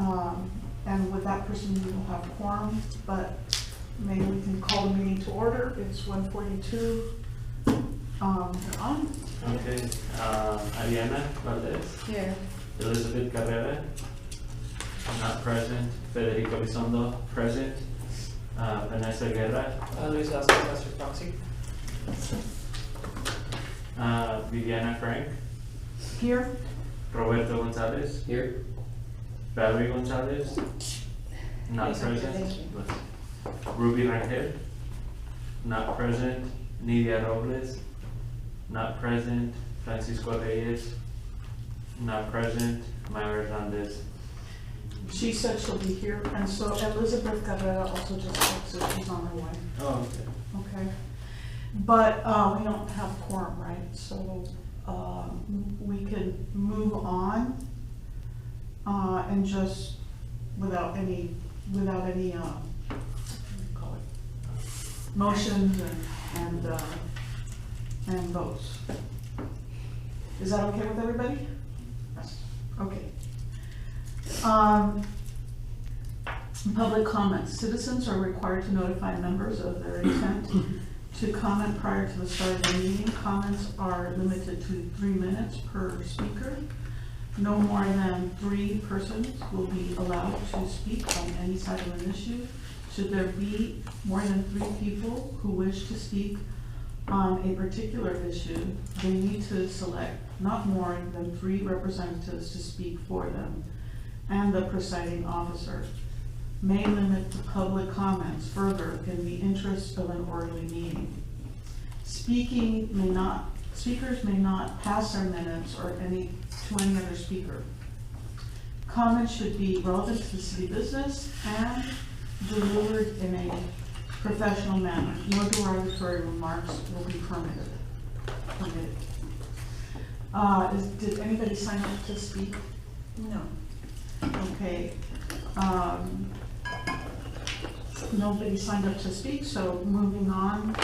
And with that person, we will have quorum, but maybe we can call the meeting to order. It's 1:42. You're on. Okay, Ariana Valdez. Here. Elizabeth Carrera, not present. Federico Elizondo, present. Vanessa Guerra. Luis Vasquez, Master Proxy. Viviana Frank. Here. Roberto Gonzalez. Here. Valerie Gonzalez, not Yes, present. thank you. Ruby Rangel, not present. Nidia Robles, not present. Francisco Reyes, not present. Maya Hernandez. She said she'll be here, and so Elizabeth Carrera also just texted, she's on her way. Oh, okay. Okay. But we don't have quorum, right? So we could move on and just without any what do you call it? Motions and votes. Is that okay with everybody? Yes. Okay. Public comments. Citizens are required to notify members of their intent to comment prior to the start of the meeting. Comments are limited to 3 minutes per speaker. No more than 3 persons will be allowed to speak on any side of an issue. Should there be more than 3 people who wish to speak on a particular issue, they need to select not more than 3 representatives to speak for them, and the presiding officer may limit the public comments further in the interest of an orderly meeting. Speakers may not pass their minutes or to any other speaker. Comments should be relevant to the city business and delivered in a professional manner. No derogatory remarks will be permitted. Did anybody sign up to speak? No. Okay. Nobody signed up to speak, so moving on.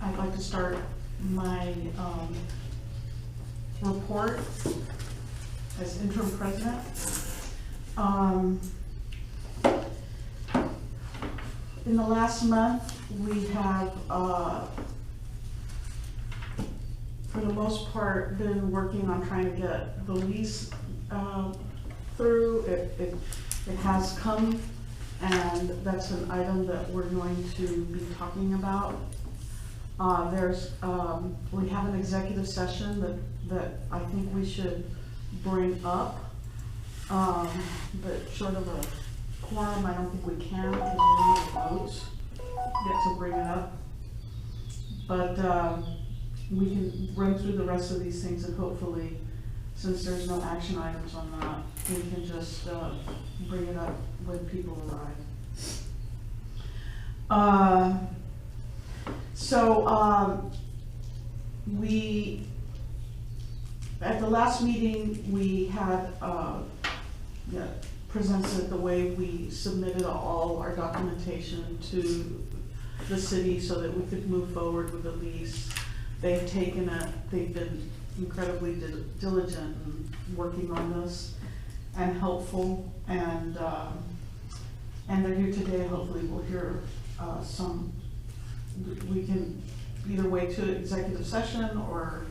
I'd like to start my report as interim president. In the last month, we have, for the most part, been working on trying to get the lease through. It has come, and that's an item that we're going to be talking about. We have an executive session that I think we should bring up, but short of a quorum, I don't think we can, because we need votes yet to bring it up. But we can run through the rest of these things, and hopefully, since there's no action items on that, we can just bring it up when people arrive. At the last meeting, we had presented the way we submitted all our documentation to the city so that we could move forward with the lease. They've taken it, they've been incredibly diligent in working on this and helpful, and they're here today. Hopefully we'll hear we can either wait to executive session or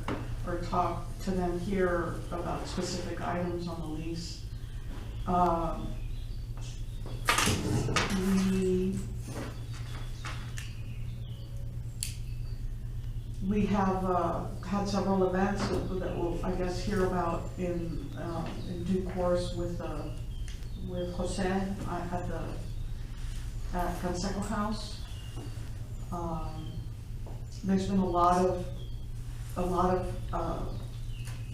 talk to them here about specific items on the lease. We have had several events that we'll, I guess, hear about in due course with Jose at Canseco House. There's been a lot of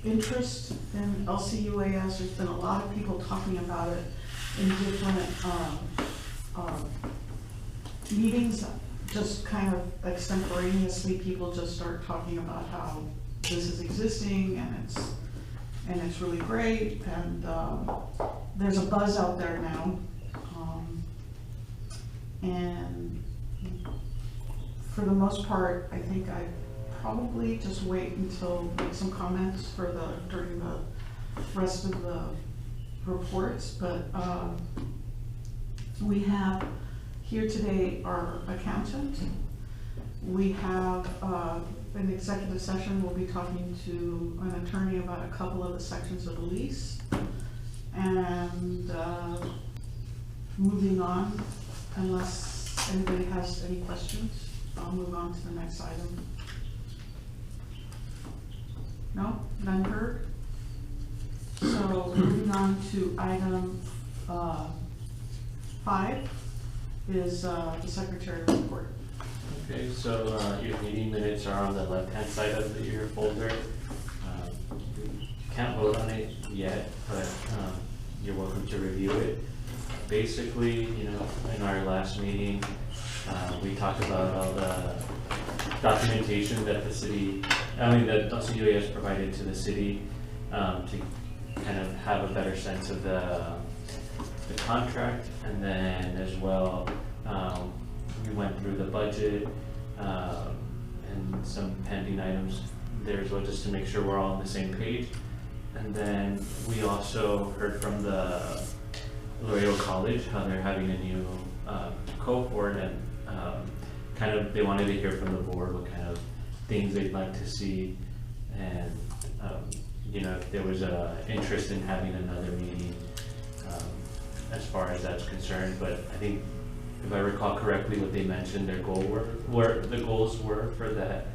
interest in LCUAS. There's been a lot of people talking about it in different meetings. Just kind of extemporaneously, people just start talking about how this is existing and it's really great, and there's a buzz out there now, and for the most part, I think I probably just wait until make some comments during the rest of the reports, but we have here today our accountant. We have an executive session. We'll be talking to an attorney about a couple of the sections of the lease. And moving on, unless anybody has any questions, I'll move on to the next item. No, none heard? So moving on to item 5 is the secretary's report. Okay, so your meeting minutes are on the left-hand side of your folder. You can't vote on it yet, but you're welcome to review it. Basically, you know, in our last meeting, we talked about all the documentation that the city, that LCUA has provided to the city to kind of have a better sense of the contract, and then as well, we went through the budget and some pending items there as well, just to make sure we're all on the same page. And then we also heard from the Laredo College how they're having a new cohort, and kind of they wanted to hear from the board what kind of things they'd like to see, and you know, if there was a interest in having another meeting as far as that's concerned. But I think, if I recall correctly, what they mentioned their the goals were for that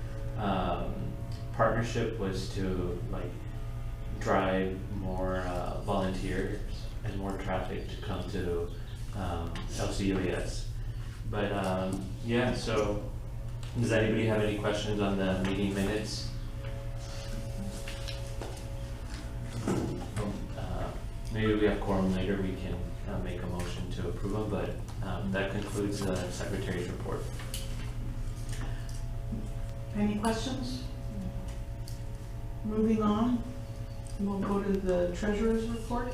partnership was to like drive more volunteers and more traffic to come to LCUAS. But yeah, so does anybody have any questions on the meeting minutes? Maybe we have quorum later, we can make a motion to approve them, but that concludes the secretary's report. Any questions? Moving on, we'll go to the treasurer's report.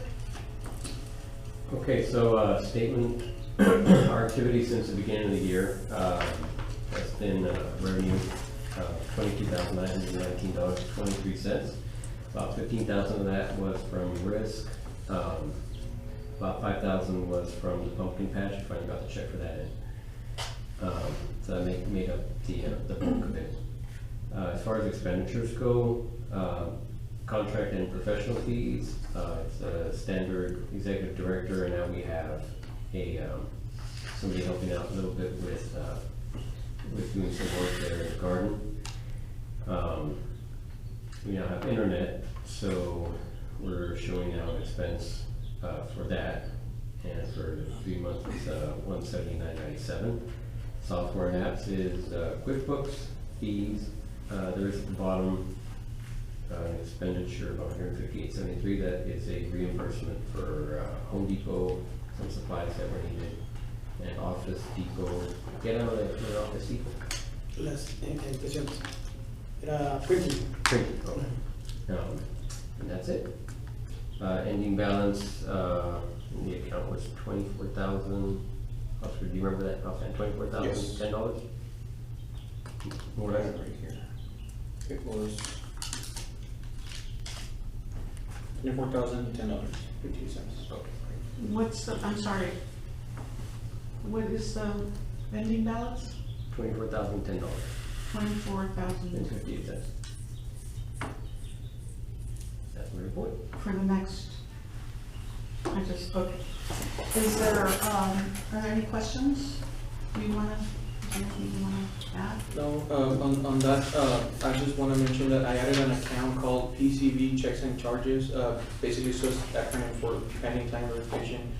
Okay, so statement, our activity since the beginning of the year has been revenue $22,919.23. About $15,000 of that was from risk. About $5,000 was from the pumpkin patch. Finally got the check for that in. So that made up the bulk of it. As far as expenditures go, contract and professional fees, it's a standard executive director, and now we have a somebody helping out a little bit with doing some work there in the garden. We now have internet, so we're showing now an expense for that, and for 3 months it's $179.97. Software and apps is QuickBooks. Fees, there is at the bottom an expenditure of $158.73. That is a reimbursement for Home Depot, some supplies that were needed, and Office Depot. Get out of the Office Depot. Las impresiones. Era printing. Printing. And that's it. Ending balance in the account was $24,000. Oscar, do you remember that offhand? $24,010? More or less. Right here. It was $24,010.50. Okay. What's the, I'm sorry, what is the ending balance? $24,010 and $24,000 $0.58. That's my report. for the next, okay. Is there, are there any questions? Do you wanna, is there anything you wanna add? No, on that, I just want to mention that I added an account called PCV Checks and Charges. Basically, it's just acronym for pending time verification,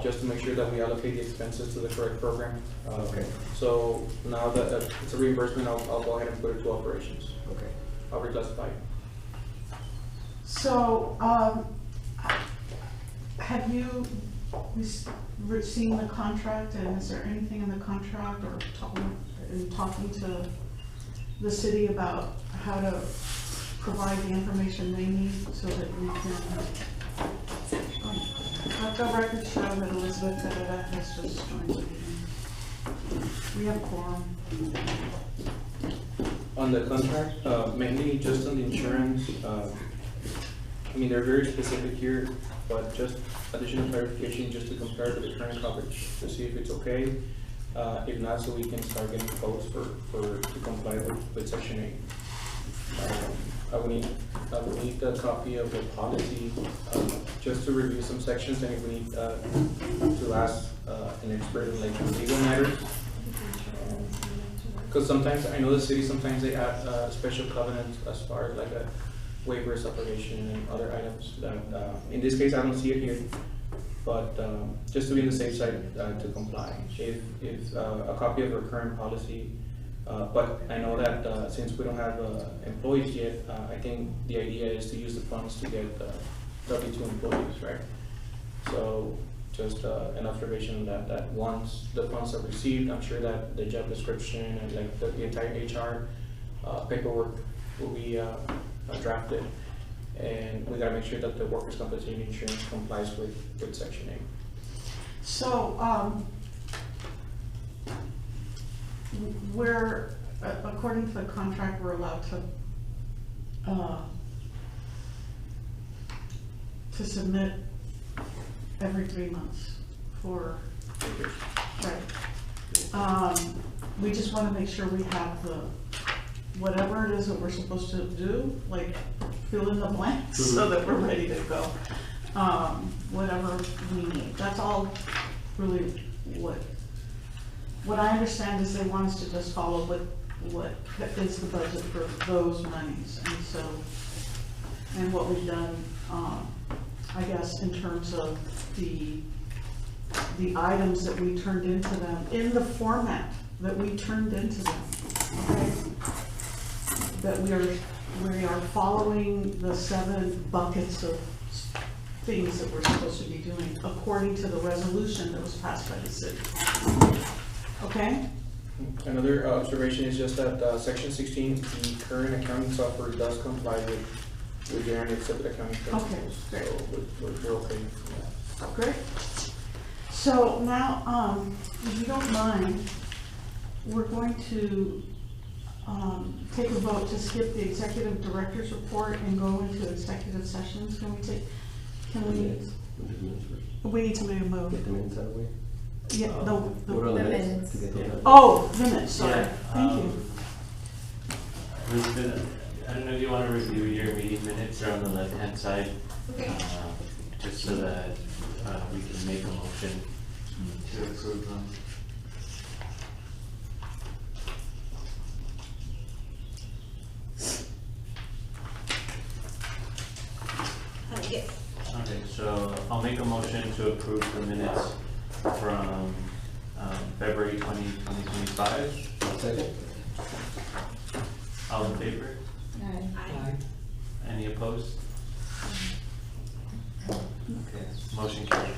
just to make sure that we allocate the expenses to the correct program. Okay. So now that it's a reimbursement, I'll go ahead and put it to operations. Okay. I'll reclassify it. So, have you seen the contract, and is there anything in the contract or talking to the city about how to provide the information they need so that we can, let the record show that Elizabeth has just joined the meeting. We have quorum. On the contract, mainly just on the insurance, I mean, they're very specific here, but just additional clarification, just to compare with the current coverage, to see if it's okay. If not, so we can start getting quotes to comply with section 8. I would need a copy of the policy, just to review some sections, and if we need, to ask, an expert in like legal matters. Because sometimes, I know the city, sometimes they add, special covenants as far as like a waiver of separation and other items that, in this case, I don't see it here. But, just to be on the safe side, to comply, if a copy of our current policy, but I know that, since we don't have, employees yet, I think the idea is to use the funds to get, W-2 employees, right? So, just, an observation that once the funds are received, I'm sure that the job description and like the entire HR, paperwork will be, drafted. And we gotta make sure that the workers' compensation insurance complies with section 8. So, we're, according to the contract, we're allowed to submit every 3 months for, right. We just wanna make sure we have the, whatever it is that we're supposed to do, like fill in the blanks so that we're ready to go. Whatever we need. That's all really what I understand is they want us to just follow what is the budget for those monies. And so, and what we've done, I guess, in terms of the items that we turned into them, in the format that we turned into them, okay? That we are following the 7 buckets of things that we're supposed to be doing according to the resolution that was passed by the city. Okay? Another observation is just that, section 16, the current accounting software does comply with generally accepted accounting principles. Okay, great. So we're okay. Yeah. Great. So now, if you don't mind, we're going to take a vote to skip the executive director's report and go into executive sessions. We need to make a move. Get the minutes out of the way. Yeah, What are the minutes? To get those out? oh, minutes, sorry. Yeah, Thank you. There's been, I don't know if you want to review your meeting minutes, they're on the left-hand side. Okay. Just so that we can make a motion to approve them. Yes. Okay, so I'll make a motion to approve the minutes from February 20, 2025. Second? All in favor? Aye. Any opposed? Okay, motion carries.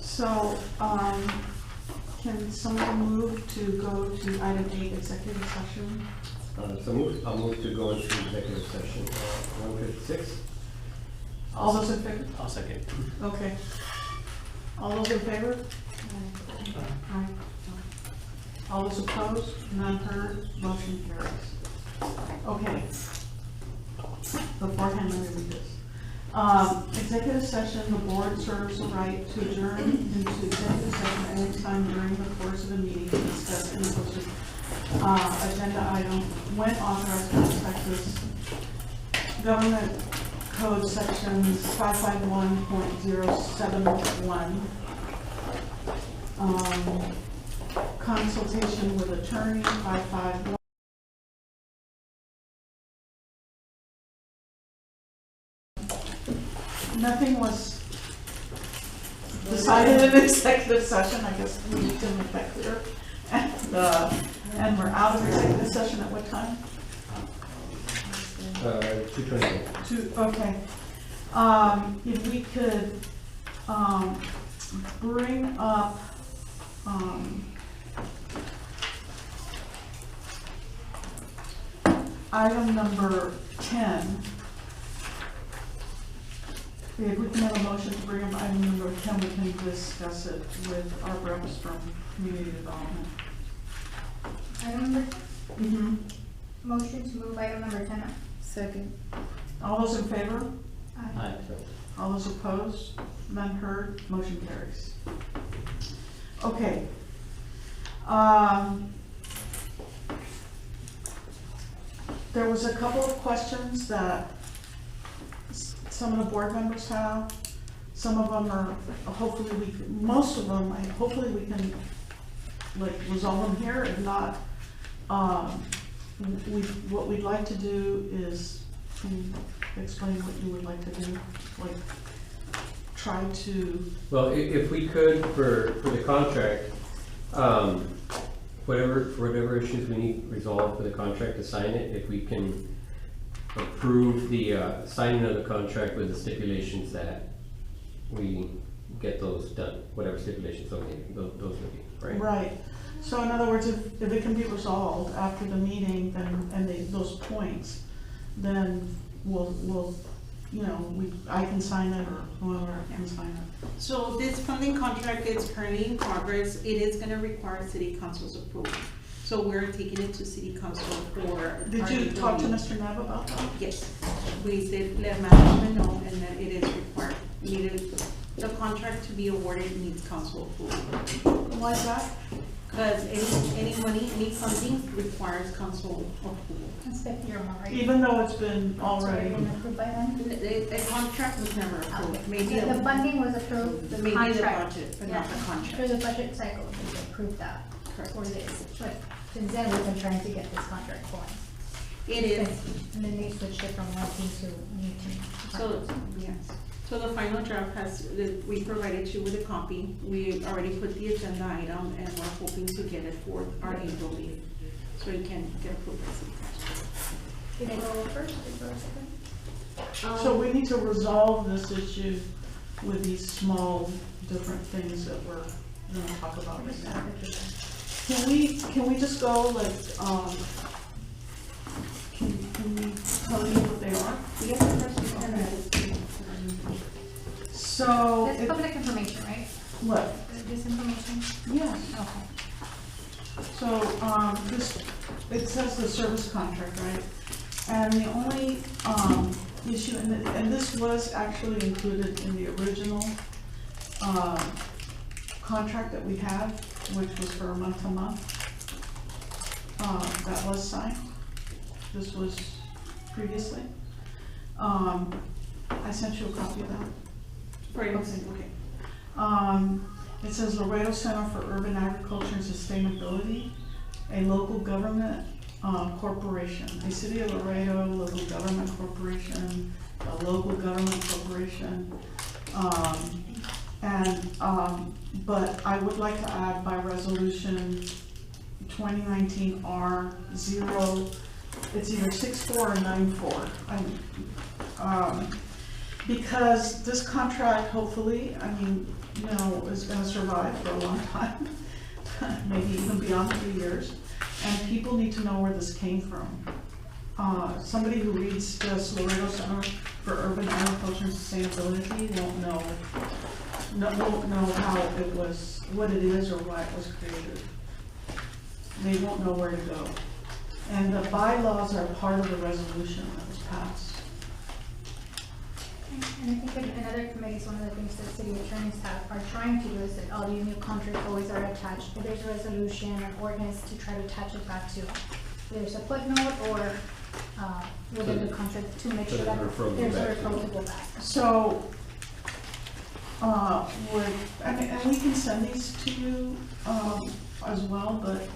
So, can someone move to go to item 8, executive session? I'll move to go into executive session, 156. All those in favor? I'll second. Okay. All those in favor? Aye. All those opposed? None heard? Motion carries. Okay. Beforehand, let me read this. Executive session, the board serves the right to adjourn into executive session at any time during the course of the meeting to discuss any posted agenda item when authorized by Texas Government Code Sections 551.071. Consultation with attorney, 551. Nothing was decided in executive session. I guess we need to make that clear. And we're out of executive session at what time? 2:20. Okay. If we could, bring up, item number 10. If we can have a motion to bring up item number 10, we can discuss it with our reps from community development. Item number, Mm-hmm. motion to move item number 10 up. Second. All those in favor? Aye. All those opposed? None heard, motion carries. Okay. There was a couple of questions that some of the board members have. Some of them are, hopefully most of them, hopefully we can like resolve them here. If not, what we'd like to do is explain what you would like to do, like try to. Well, if we could, for the contract, whatever issues we need resolved for the contract to sign it, if we can approve the signing of the contract with the stipulations that we get those done, whatever stipulations those would be, right? Right. So in other words, if it can be resolved after the meeting, then, and those points, then we'll, you know, I can sign it or whoever can sign it. So this funding contract is currently in progress. It is gonna require city council's approval. So we're taking it to city council for. Did you talk to Mr. Neb about that? Yes, we did let management know and that it is required. The contract to be awarded needs council approval. Why is that? Because any money, any funding requires council approval. Inspector, you're right. Even though it's been already. Been approved by them? The contract was never approved, maybe. The funding was approved, the Maybe the contract. budget, but not the contract. For the budget cycle, they approved that. Correct. For this, but since then, we've been trying to get this contract going. It is. And then they switched it from one team to new team. So, yes, so the final draft we provided you with a copy. We already put the agenda item and we're hoping to get it for our April meeting. So it can get approved by city council. Did I go first? Did I go second? So we need to resolve this issue with these small, different things that we're gonna talk about right now. Can we just go like, can we tell you what they are? Yes, the first one. So, That's public information, right? what? This information? Yes. Okay. So, it says the service contract, right? And the only, issue, and this was actually included in the original, contract that we had, which was for a month to month. That was signed. This was previously. I sent you a copy of that. Right, Okay. It says Laredo Center for Urban Agriculture and Sustainability, a local government corporation, a city of Laredo local government corporation, a local government corporation. But I would like to add by resolution 2019 R0, it's either 64 or 94. Because this contract, hopefully, I mean, you know, is gonna survive for a long time, maybe even beyond 3 years, and people need to know where this came from. Somebody who reads this Laredo Center for Urban Agriculture and Sustainability won't know how it was, what it is or why it was created. They won't know where to go. And the bylaws are part of the resolution that was passed. And I think in other committees, one of the things that city attorneys are trying to do is that all the new contracts always are attached. If there's a resolution or ordinance, to try to attach it back to there's a footnote or within the contract to make sure that there's a referral to go back. So, and we can send these to you as well, but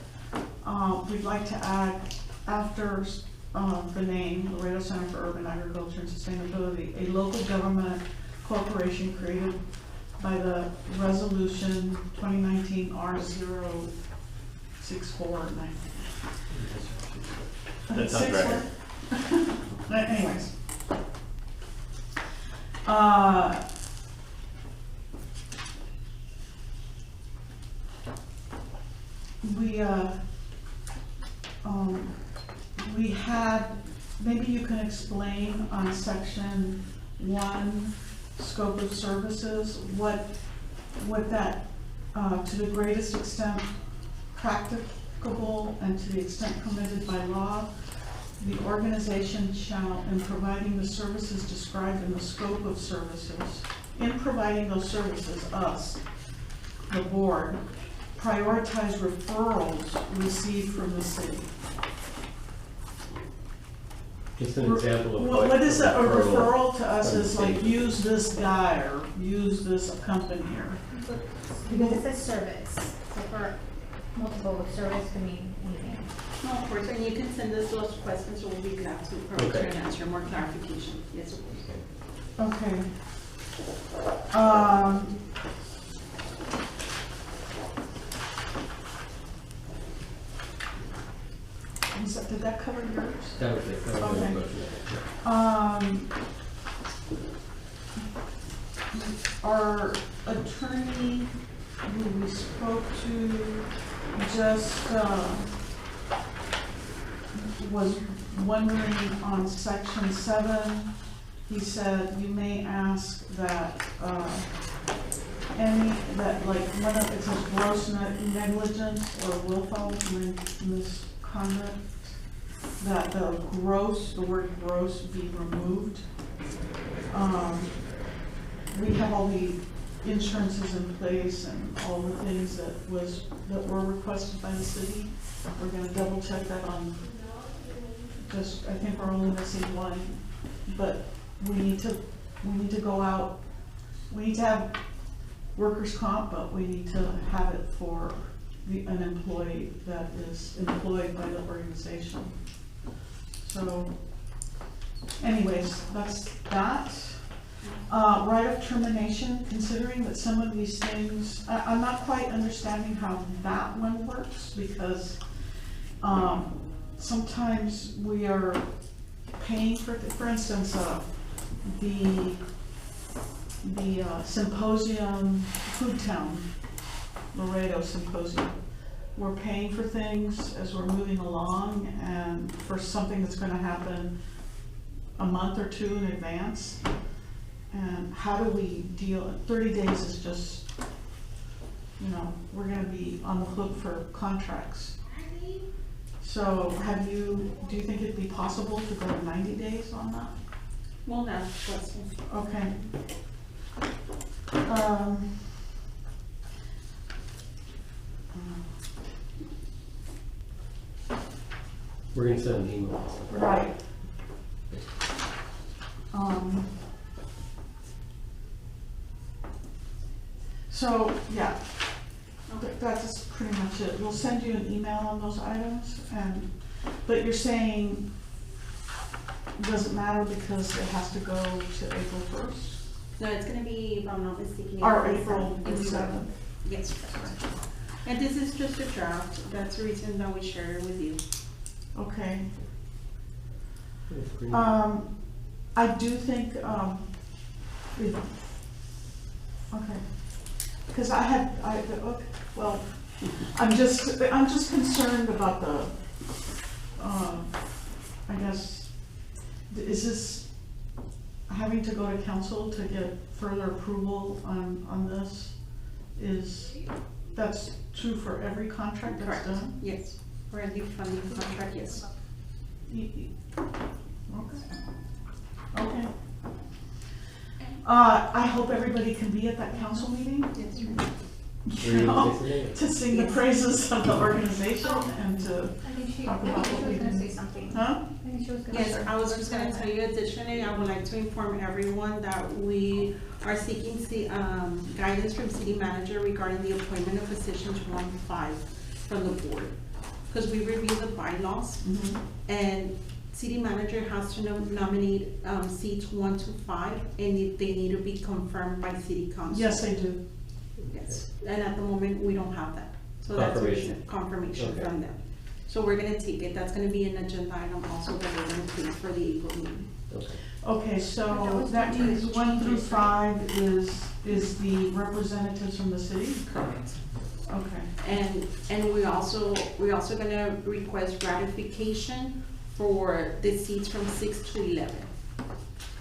we'd like to add after the name Laredo Center for Urban Agriculture and Sustainability, a local government corporation created by the resolution 2019 R064. That sounds right. Anyways. We had, maybe you can explain on section 1, scope of services, what that, to the greatest extent practicable and to the extent permitted by law, the organization shall, in providing the services described in the scope of services, in providing those services, us, the board, prioritize referrals received from the city. Just an example of What is a referral to us from the is like, state. use this guy or use this company or, Because it says service, so for multiple service can mean anything. No, of course, and you can send us those questions, so we'll be glad to provide you Okay. an answer, more clarification. Yes, of course. okay. Did that cover yours? That was it. That was the Okay. motion. Our attorney who we spoke to just, was wondering on section 7, he said you may ask that, like, when it says gross negligence or willful misconduct, that the word gross be removed. We have all the insurances in place and all the things that were requested by the city. We're gonna double check that on, I think we're only missing one, but we need to go out, we need to have workers' comp, but we need to have it for an employee that is employed by the organization. So, anyways, that's that. Right of termination, considering that some of these things, I'm not quite understanding how that one works, because sometimes we are paying for instance, the symposium, Food Town, Laredo symposium. We're paying for things as we're moving along, and for something that's gonna happen a month or two in advance. And how do we deal, 30 days is just, we're gonna be on the hook for contracts. So do you think it'd be possible to go to 90 days on that? We'll ask questions. Okay. We're gonna send an email. Right. So, yeah, that's pretty much it. We'll send you an email on those items, but you're saying it doesn't matter because it has to go to April 1st? No, it's gonna be, if I'm not mistaken. Or April 7th. 7th? Yes, that's correct. And this is just a draft, that's the reason that we share it with you. Okay. I do think, okay, because I'm just concerned about the, I guess, is this having to go to council to get further approval on this? That's true for every contract that's Correct. done? Yes, for the funding contract, yes. Okay. I hope everybody can be at that council meeting, Yes, to sing the praises of the organization and to, I think she Talk about what was we gonna did. say something. huh? I think she was gonna Yes, say. I was just gonna tell you additionally, I would like to inform everyone that we are seeking guidance from city manager regarding the appointment of positions 1-5 from the board. Because we review the bylaws and city manager has to nominate seats 1 to 5 and they need to be confirmed by city council. Yes, they do. Yes, and at the moment, we don't have that. So that's a Confirmation. confirmation Okay. from them. So we're gonna take it, that's gonna be an agenda item also that we're gonna take for the April meeting. Okay. Okay, so that means 1 through 5 is the representatives from the city? Correct. Okay. And we also gonna request ratification for the seats from 6 to 11.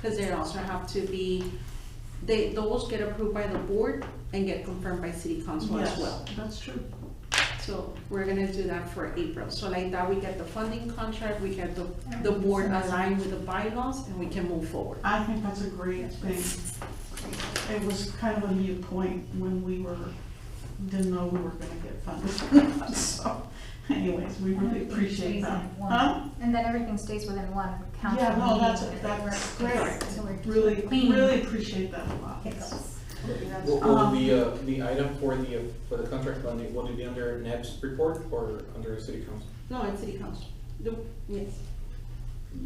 Cause they also have to be, those get approved by the board and get confirmed by city council as well. Yes, that's true. So we're gonna do that for April. So like that, we get the funding contract, we get the board aligned with the bylaws, and we can move forward. I think that's a great thing. It was kind of a mute point when we didn't know we were gonna get funded. So anyways, we really appreciate that. Huh? And then everything stays within one council Yeah, no, that's meeting. great. So we're Really, clean. really appreciate that a lot. Hiccups. What will be, the item for the contract funding, will it be under NEP's report or under city council? No, it's city council. Yes. Do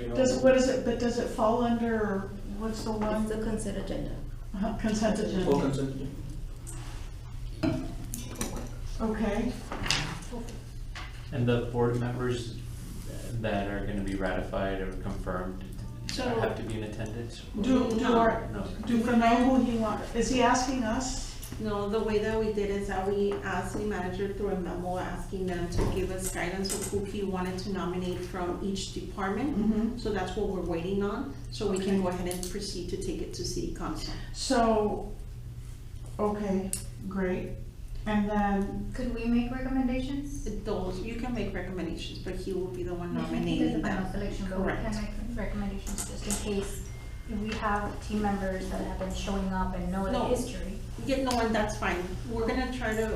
you know? Does it fall under, what's the one? It's the consent agenda. Consent agenda. Full consent? Okay, And the board members that are gonna be ratified or confirmed So- have to be in attendance? do we know who he wants, is he asking us? No, the way that we did is that we asked the manager through a memo asking them to give us guidance of who he wanted to nominate from each department. Mm-hmm. So that's what we're waiting on, so we can Okay. go ahead and proceed to take it to city council. So, okay, great, and then, Could we make recommendations? Those, you can make recommendations, but he will be the one He does nominating the final them. selection, but we Correct. can make recommendations just in case we have team members that have been showing up and know the No. history. Yeah, no, and that's fine. We're gonna try to,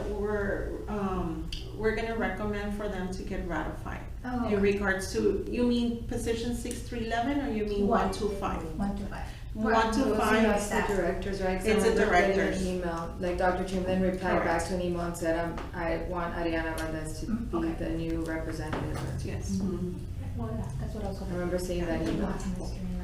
we're gonna recommend for them to get ratified. Oh, In regards to, you mean position 6 through 11, or you mean 1 to 5? 1 to 5. 1 to Those are 5, not the directors, right? It's the I remember getting directors. An email, like Dr. Chamberlain replied back Correct. to an email and said, I want Ariana Valdez to be Okay. the new representative. yes. mhm. Well, yeah, that's what I was I hoping. remember seeing that email,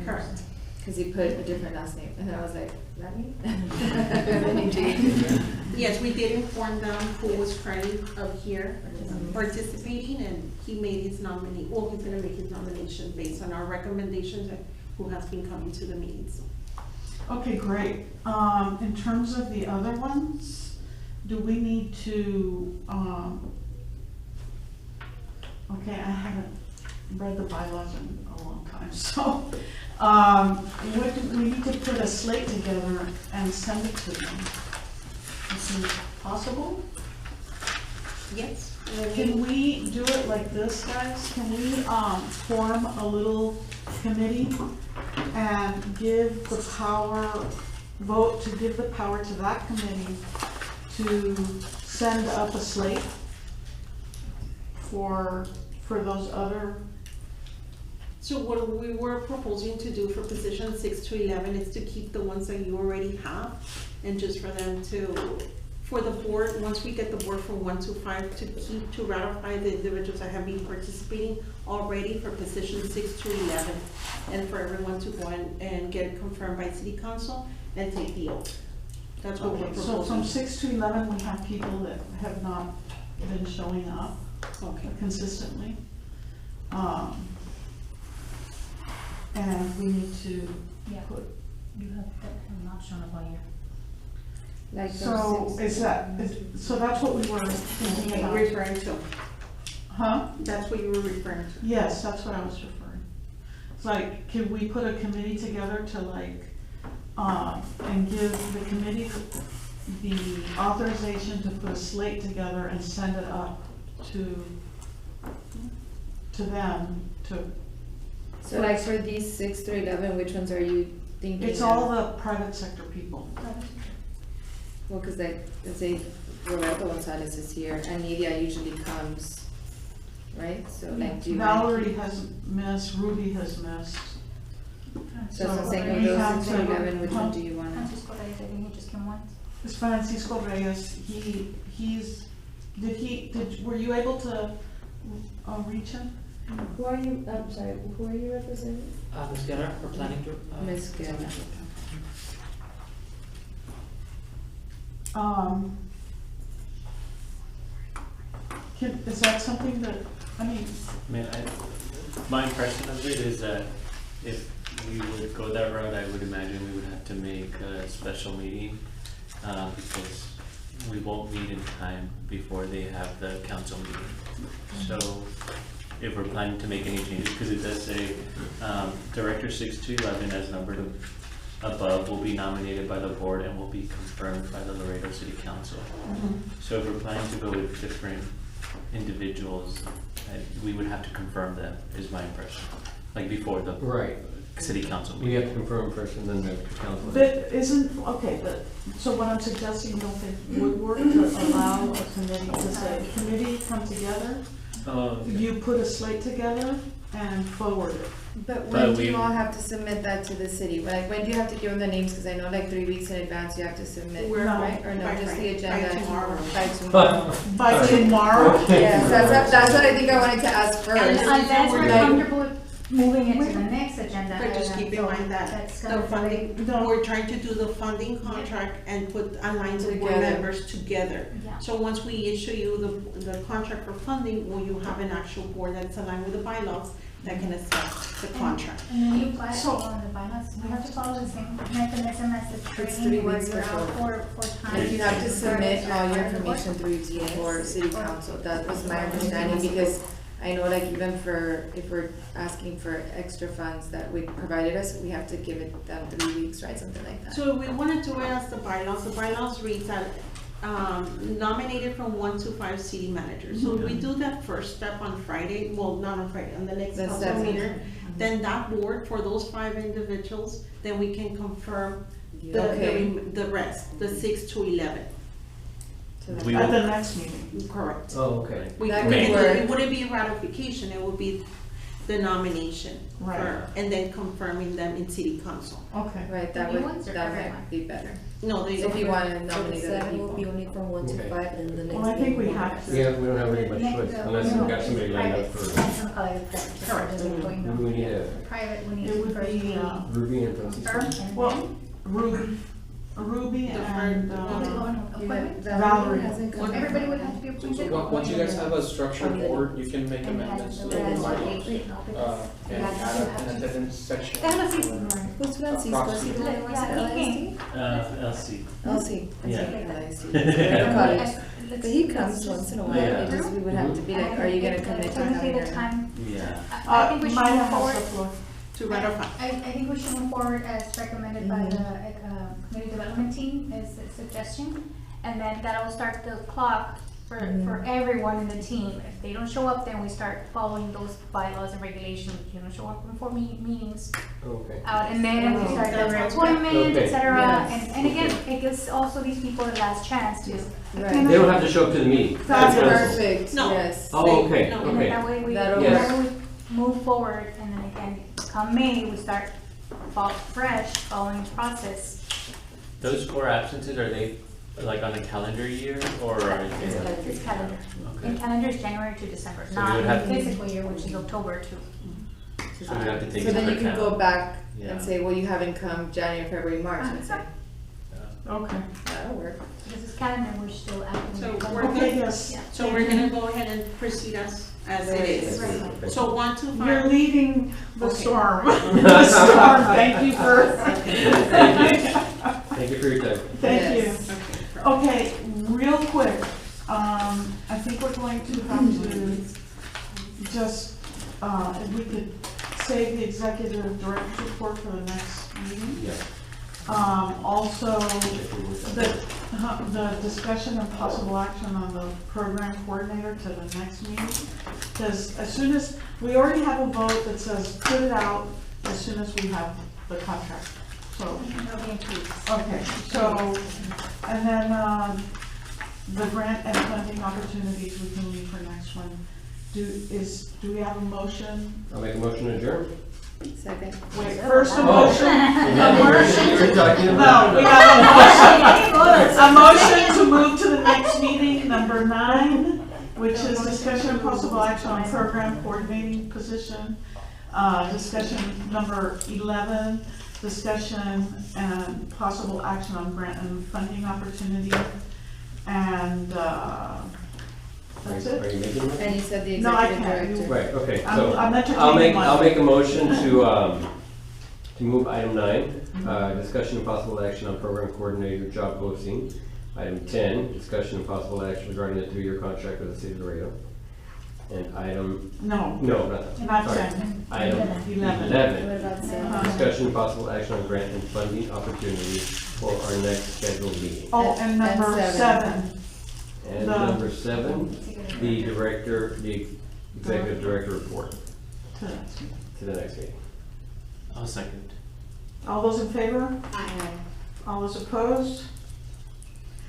Correct. cause he put a different last name, and I was like, that me? And then he changed. Yes, we did inform them who was currently up here Mhm. participating, and he made his nomination, well, he's gonna make his nomination based on our recommendations and who has been coming to the meetings. Okay, great. In terms of the other ones, do we need to, okay, I haven't read the bylaws in a long time, so, we need to put a slate together and send it to them. Is it possible? Yes. Can we do it like this, guys? Can we, form a little committee and give the power, vote to give the power to that committee to send up a slate for those other, So what we were proposing to do for position 6 to 11 is to keep the ones that you already have, and just for them to, for the board, once we get the board from 1 to 5, to ratify the individuals that have been participating already for position 6 to 11, and for everyone to go and get it confirmed by city council and take the oath. That's what we're okay, so from proposing. 6 to 11, we have people that have not been showing up Okay. consistently. And we need to Yeah, put, you have not shown up all year. Like those so six- so that's what we were thinking Okay, about. referring to, Huh? that's what you were referring to. Yes, that's what I was referring. It's like, can we put a committee together to like, and give the committee the authorization to put a slate together and send it up to them to, So like for these 6 through 11, which ones are you thinking? it's all the private sector people. Well, cause like, let's say Roberto Gonzalez is here, and Nidia usually comes, right? So like, do you? wanna Valerie keep- has missed, Ruby has missed. So that's what I'm saying, we of those have 6 through to- 11, which one do you wanna? Francisco Reyes, I think he just came once. It's Francisco Reyes, were you able to, reach him? Who are you, I'm sorry, who are you representing? Ms. Guerra, for planning to. Ms. Guerra. Is that something that, I mean, My impression of it is that if we would go that route, I would imagine we would have to make a special meeting, because we won't meet in time before they have the council meeting. So if we're planning to make any changes, because it does say, Director 6 to 11 as numbered above will be nominated by the board and will be confirmed by the Laredo City Council. So if we're planning to go with different individuals, we would have to confirm them, is my impression, like before the Right. city council We meeting. have to confirm first and then the council. But so what I'm suggesting, you don't think would work to allow a committee to say, committee come together, you put a slate together and forward it. But But when do we- you all have to submit that to the city? Like, when do you have to give them the names? Cause I know like 3 weeks in advance you have to submit, We're- right? Or no, by just the Friday, by agenda? tomorrow. By tomorrow. By tomorrow? Yes, that's what I think I wanted to ask first. Unless we're Like- comfortable with moving it to the next agenda. But just keep in mind that That's the gonna funding, No. we're trying to do the funding contract and put align the board Together. members together. Yeah. So once we issue you the contract for funding, will you have an actual board that's aligned with the bylaws that can assess the contract? And then you apply it So- on the bylaws, we have to follow the same mechanism as the 3 training where weeks you're out before. for time. Like you have to submit all your information Yes. 3 weeks before city council, that was my understanding, because I know like even for, if we're asking for extra funds that we provided us, we have to give it them 3 weeks, right, something like that. So we wanted to ask the bylaws reads that, nominated from 1 to 5 city managers. So if we do that first step on Friday, well, not on Friday, on the next The council seventh. meeting, then that board for those 5 individuals, then we can confirm Okay. the rest, the 6 to 11. So We At will- the next meeting. Correct. Oh, okay. That We could can do- work. It wouldn't be ratification, it would be the nomination. Right. And then confirming them in city council. Okay. Right, The that new would, ones or that everyone? might be better, No, they. if you wanna nominate other Seven will be people. only from 1 to Okay. 5 and the next. Well, I think we meeting will have be- to. Yeah, we don't have very much choice unless we've got somebody lined up for, Correct. who do we need a, Private, we need It to would first be, be Ruby and Francisco? confirmed and Well, then. Ruby and, Appointment? Valerie. hasn't come. Everybody would have to be appointed? Once you guys have a structured board, you can make amendments to the bylaws, and add an attendance section. Who's Francisco? Is he the one who wants Yeah, he came. LC. LC. Yeah. But he comes once in a while, Yeah. it just, we would have to be like, are you gonna commit to Can we coming say or the not? time? Yeah. I think we should Maya move has the forward. floor. To ratify. I think we should move forward as recommended by the community development team as a suggestion. And then that'll start the clock for everyone in the team. If they don't show up, then we start following those bylaws and regulations. You don't show up before meetings Okay. out, and then we start That the sounds appointment, good. et cetera. Yes. And again, it gives also these people the last chance to. Right, They don't have to show up to the meeting. that's City council. perfect, No. yes. Oh, okay, No. And then okay. that way we, That'll Yes. whenever we move forward, and then again, come May, we start fresh, following the process. Those 4 absences, are they like on a calendar year or are It's they? it's calendar. Okay. And calendar is January to December, So we not would have to- physical year, which is October to. So we have to take So into then you can go account. back Yeah. and say, well, you haven't come January, February, March, and say, Okay. that'll work. This is calendar, we're still acting. So on- we're Okay, good. yes. Yeah. So we're gonna go ahead and proceed as it is. Right. So 1 to 5. You're leading the Okay. storm. The storm, thank you for, Thank you for your time. thank you. Yes. Okay. Okay, real quick, I think we're going to have to just, if we could save the executive director's report for the next meeting. Yeah. Also, the discussion and possible action on the program coordinator to the next meeting. Because as soon as, we already have a vote that says put it out as soon as we have the contract, so. It'll be in 2 weeks. Okay, so, and then, the grant and funding opportunities we can leave for next one. Do we have a motion? I'll make a motion to adjourn. Second. Wait, first a Oh. motion? You were talking No, about. we have a motion to move to the next meeting, number 9, which is discussion and possible action on program coordinating position. Discussion number 11, discussion and possible action on grant and funding opportunity. And, that's Are it. you making one? And you said the No, I executive can't. director. Right, okay, I'm so entertaining I'll one. make a motion to move item 9, discussion and possible action on program coordinator job posting. Item 10, discussion and possible action regarding the 3-year contract with the city of Laredo. And item, No, no, not that. not Sorry. 10. Item 11. 11. What about Uh-huh. Discussion and possible action on grant and funding opportunities for our next scheduled meeting. Oh, and number And 7. And The- number 7, the executive director report to the next meeting. I'll second. All those in favor? All those opposed?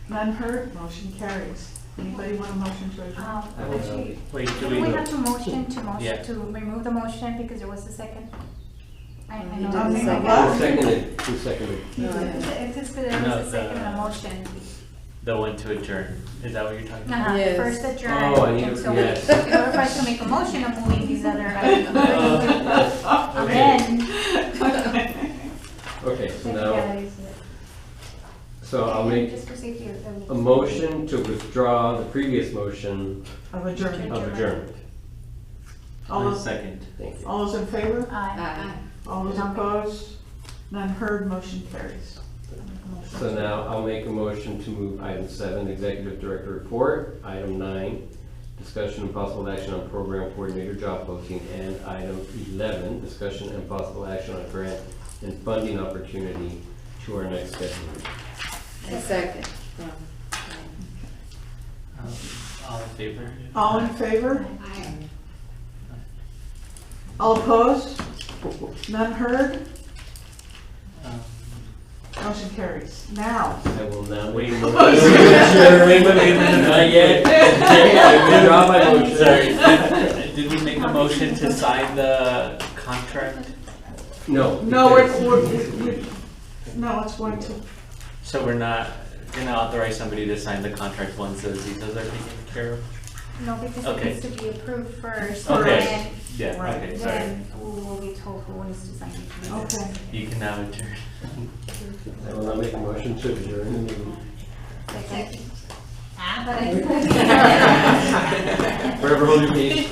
None heard, motion carries. Anybody want a motion to adjourn? Actually, Wait, do do we we, have to motion Yeah. to remove the motion because there was a second? I You know. did I the mean, second. what? Who seconded? It's just that there No, was a second the- on the motion. the one to adjourn, is that what you're talking about? Uh-huh, Yes. first adjourn, Oh, I need and to- so yes. in order for us to make a motion of moving these other items. Okay. Then. Okay, so now, so I'll make Just for safety of. a motion to withdraw the previous motion Of adjournment. of adjournment. All I those, second. Thank you. all those in favor? Aye. All those opposed? None heard, motion carries. So now I'll make a motion to move item 7, executive director report, item 9, discussion and possible action on program coordinator job posting, and item 11, discussion and possible action on grant and funding opportunity to our next scheduled meeting. A second. All in favor? All in favor? All opposed? None heard? Um, Motion carries. Now, I will now Wait, make a wait, motion. wait. Not yet. I withdraw my motion. Sorry, did we make a motion to sign the contract? No. no, because- no, it's going to, So we're not gonna authorize somebody to sign the contract once those details are taken care of? No, because it Okay. needs to be approved first. Okay. Yeah, Right. okay, And sorry. then we'll be told who wants to sign it. okay. You can now adjourn. I will now make a motion to adjourn the meeting. But I. Forever hold your peace.